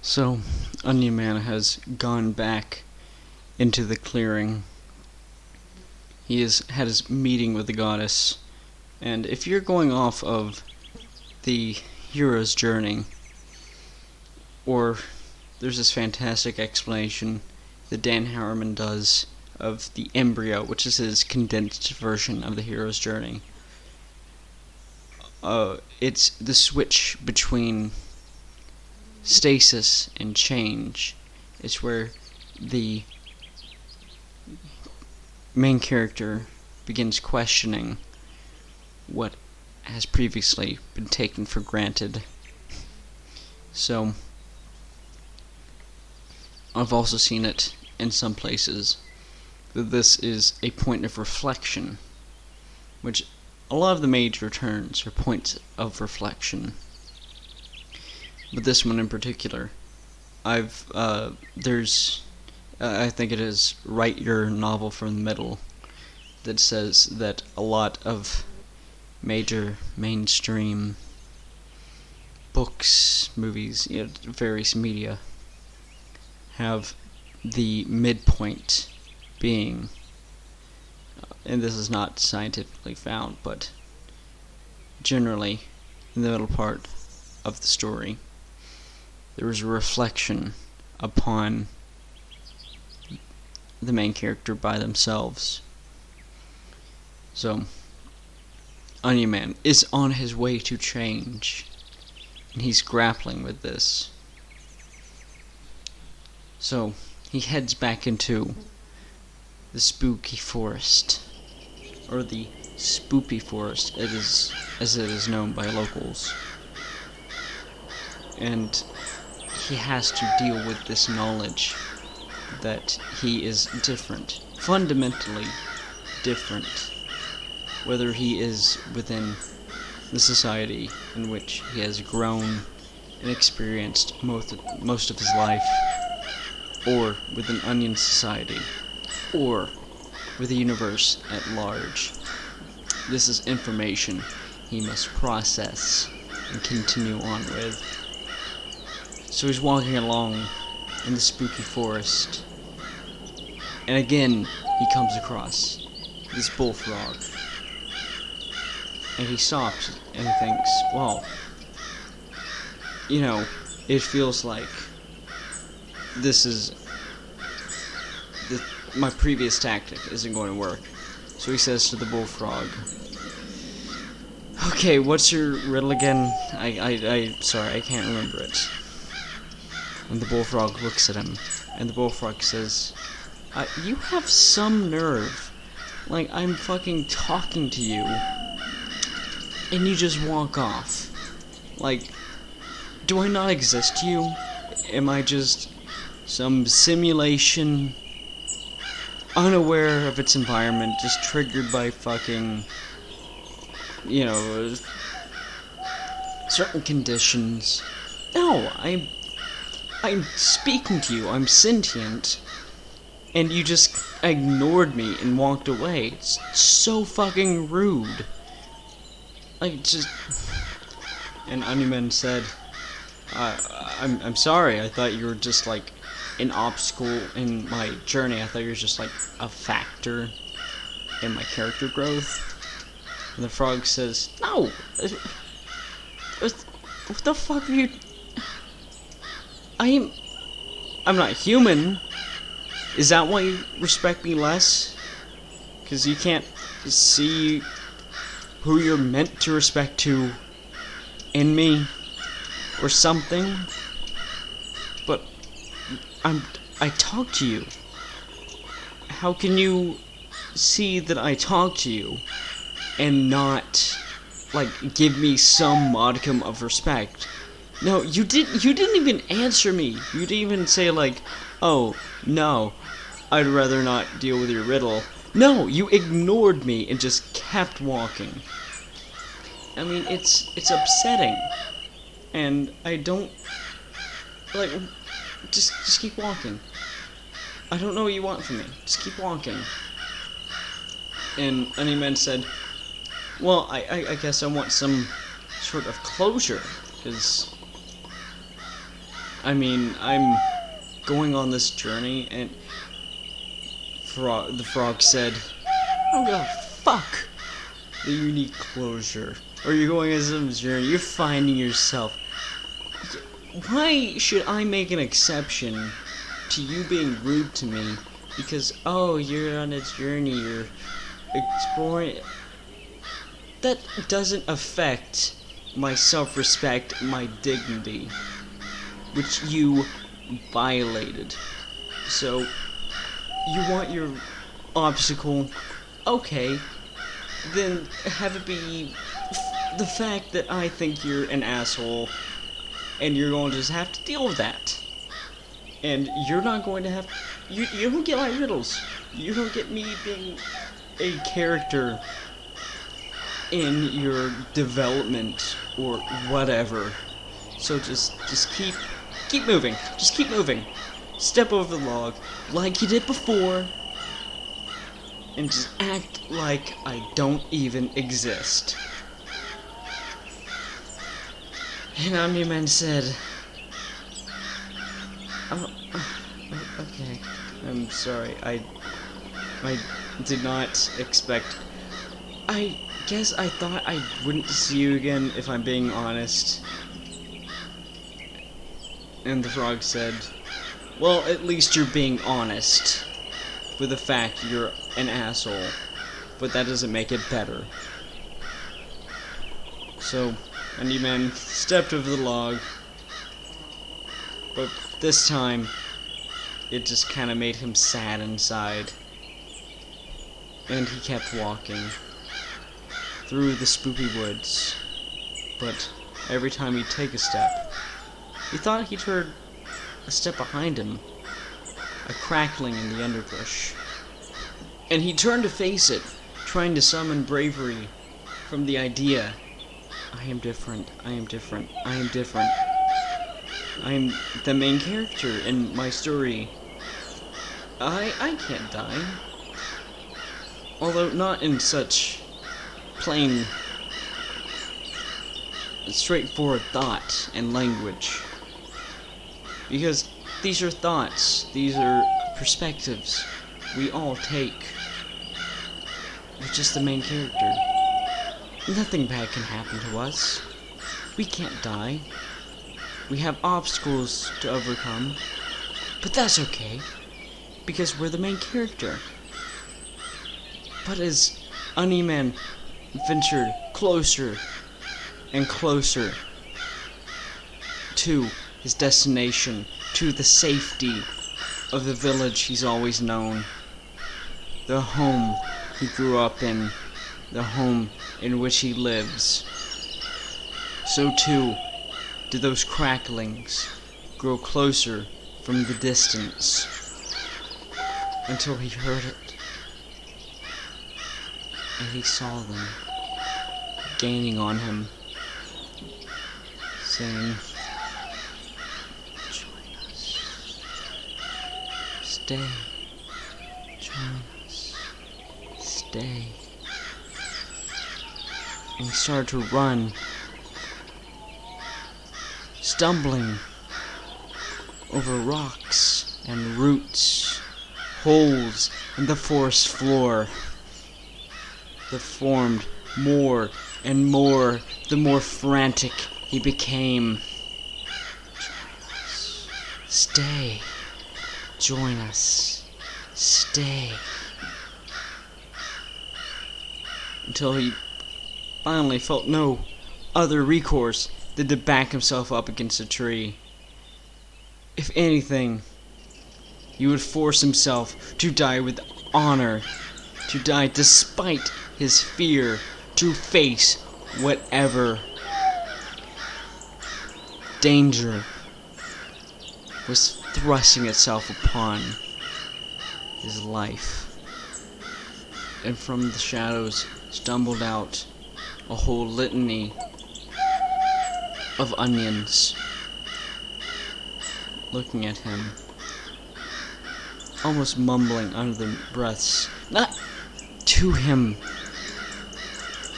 So, Onion Man has gone back into the clearing. He has had his meeting with the goddess, and if you're going off of the hero's journey, or there's this fantastic explanation that Dan Harriman does of the embryo, which is his condensed version of the hero's journey. It's the switch between stasis and change. It's where the main character begins questioning what has previously been taken for granted. So, I've also seen it in some places that this is a point of reflection, which a lot of the major turns are points of reflection. But this one in particular, I think it is Write Your Novel from the Middle, that says that a lot of major mainstream books, movies, various media have the midpoint being, and this is not scientifically found, but generally in the middle part of the story, there is a reflection upon the main character by themselves. So, Onion Man is on his way to change, and he's grappling with this. So, he heads back into the spooky forest, or the spoopy forest, as it is known by locals. And he has to deal with this knowledge that he is different, fundamentally different, whether he is within the society in which he has grown and experienced most of his life, or with an onion society, or with the universe at large. This is information he must process and continue on with. So he's walking along in the spooky forest, and again he comes across this bullfrog, and he stops and thinks, well, it feels like my previous tactic isn't going to work. So he says to the bullfrog, okay, what's your riddle again? Sorry, I can't remember it. And the bullfrog looks at him, and the bullfrog says, you have some nerve. Like, I'm fucking talking to you, and you just walk off. Like, do I not exist to you? Am I just some simulation, unaware of its environment, just triggered by fucking, certain conditions? No, I'm speaking to you, I'm sentient, and you just ignored me and walked away. It's so fucking rude. And Onion Man said, I'm sorry, I thought you were just like an obstacle in my journey. I thought you were just like a factor in my character growth. And the frog says, no, what the fuck are you... I'm not human. Is that why you respect me less? Because you can't see who you're meant to respect to in me, or something? But I talk to you. How can you see that I talk to you and not, give me some modicum of respect? No, you didn't even answer me. You didn't even say, oh, no, I'd rather not deal with your riddle. No, you ignored me and just kept walking. I mean, it's upsetting. And I don't, just keep walking. I don't know what you want from me. Just keep walking. And Onion Man said, well, I guess I want some sort of closure, because I mean, I'm going on this journey, and the frog said, "I don't give a fuck that you need closure, or you're going on some journey. You're finding yourself. Why should I make an exception to you being rude to me because, oh, you're on a journey, you're exploring? That doesn't affect my self-respect, my dignity, which you violated. So, you want your obstacle? Okay, then have it be the fact that I think you're an asshole, and you're going to just have to deal with that. And you're not going to have... You don't get my riddles. You don't get me being a character in your development or whatever. So just keep moving. Just keep moving. Step over the log like you did before, and just act like I don't even exist. And Omni-Man said, "Oh, okay. I'm sorry. I did not expect. I guess I thought I wouldn't see you again, if I'm being honest." And the frog said, "Well, at least you're being honest with the fact you're an asshole, but that doesn't make it better." So, Omni-Man stepped over the log, but this time, it just kind of made him sad inside. And he kept walking through the spooky woods, but every time he'd take a step, he thought he'd heard a step behind him, a crackling in the underbrush. And he turned to face it, trying to summon bravery from the idea, I am different, I am different, I am different. I am the main character in my story. I can't die. Although not in such plain, straightforward thought and language. Because these are thoughts, these are perspectives we all take. We're just the main character. Nothing bad can happen to us. We can't die. We have obstacles to overcome. But that's okay, because we're the main character. But as Omni-Man ventured closer and closer to his destination, to the safety of the village he's always known, the home he grew up in, the home in which he lives, so too did those cracklings grow closer from the distance, until he heard it, and he saw them gaining on him, saying, "Join us. Stay. Join us. Stay." And he started to run, stumbling over rocks and roots, holes in the forest floor that formed more and more the more frantic he became. Join us. Stay. Join us. Stay. Until he finally felt no other recourse than to back himself up against a tree. If anything, he would force himself to die with honor, to die despite his fear, to face whatever danger was thrusting itself upon his life. And from the shadows stumbled out a whole litany of onions, looking at him, almost mumbling under their breaths, not to him,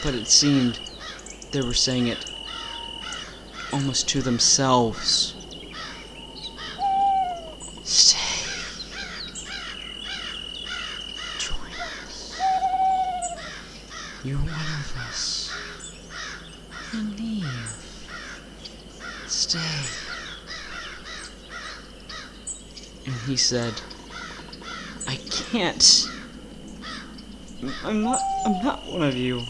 but it seemed they were saying it almost to themselves. You're one of us. And leave. Stay. And he said, I can't. I'm not one of you.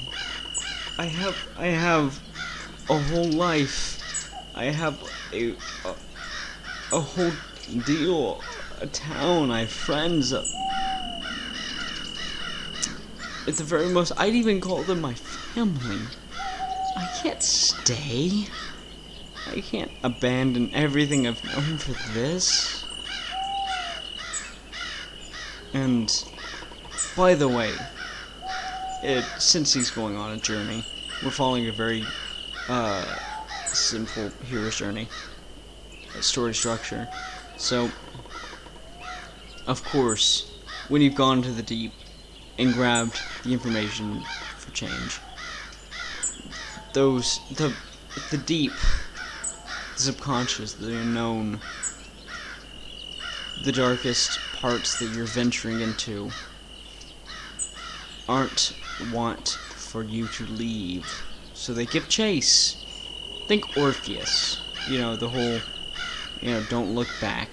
I have a whole life. I have a whole deal, a town, I have friends. At the very most, I'd even call them my family. I can't stay. I can't abandon everything I've known for this. And, by the way, since he's going on a journey, we're following a very simple hero's journey, story structure. So, of course, when you've gone to the deep and grabbed the information for change, the deep, the subconscious, the unknown, the darkest parts that you're venturing into aren't want for you to leave, so they give chase. Think Orpheus, the whole, don't look back.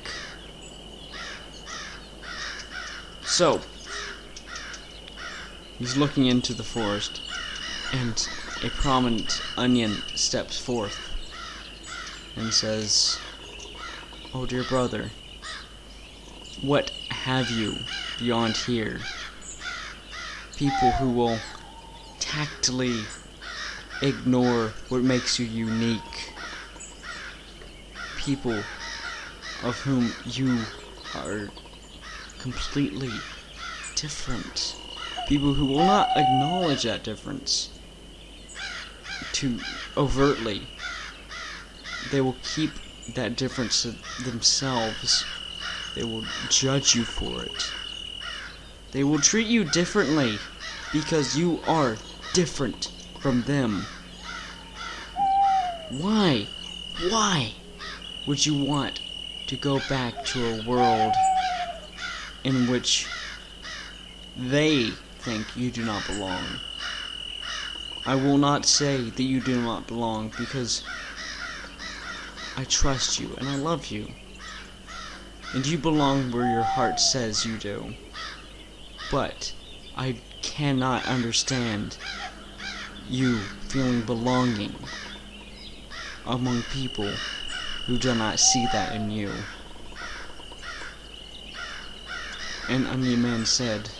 So, he's looking into the forest, and a prominent onion steps forth and says, "Oh dear brother, what have you beyond here? People who will tactily ignore what makes you unique. People of whom you are completely different. People who will not acknowledge that difference too overtly. They will keep that difference to themselves. They will judge you for it. They will treat you differently because you are different from them. Why would you want to go back to a world in which they think you do not belong? I will not say that you do not belong, because I trust you and I love you. And you belong where your heart says you do. But I cannot understand you feeling belonging among people who do not see that in you." And Onion Man said,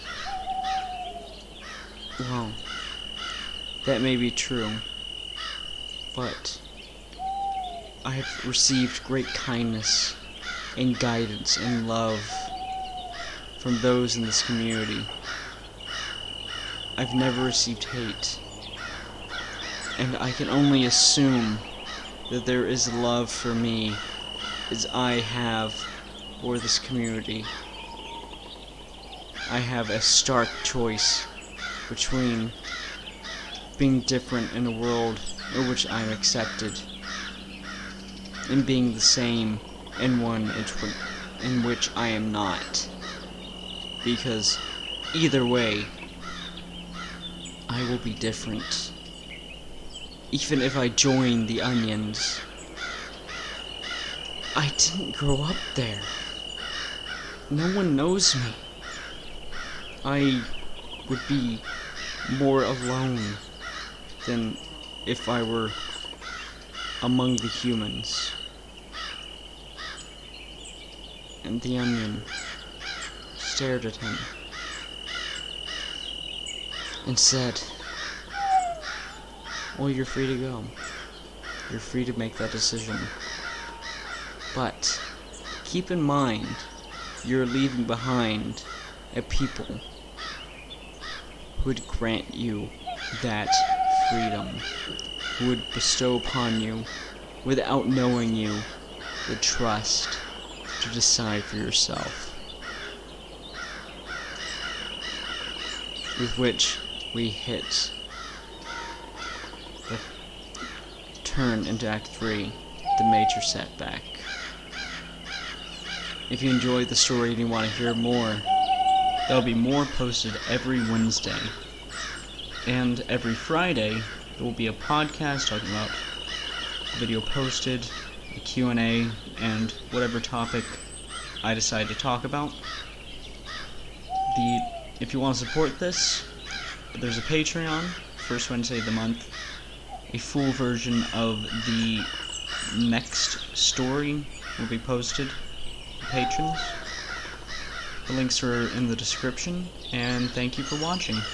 "Well, that may be true, but I have received great kindness and guidance and love from those in this community. I've never received hate, and I can only assume that there is love for me as I have for this community. I have a stark choice between being different in a world in which I'm accepted, and being the same in one in which I am not. Because either way, I will be different. Even if I join the Onions, I didn't grow up there. No one knows me. I would be more alone than if I were among the humans." And the Onion stared at him and said, "Well, you're free to go. You're free to make that decision. But keep in mind, you're leaving behind a people who would grant you that freedom, who would bestow upon you, without knowing you, the trust to decide for yourself." With which we hit the turn into Act 3, the major setback. If you enjoyed the story and you want to hear more, there'll be more posted every Wednesday. And every Friday, there will be a podcast talking about a video posted, a Q&A, and whatever topic I decide to talk about. If you want to support this, there's a Patreon, first Wednesday of the month. A full version of the next story will be posted to patrons. The links are in the description, and thank you for watching.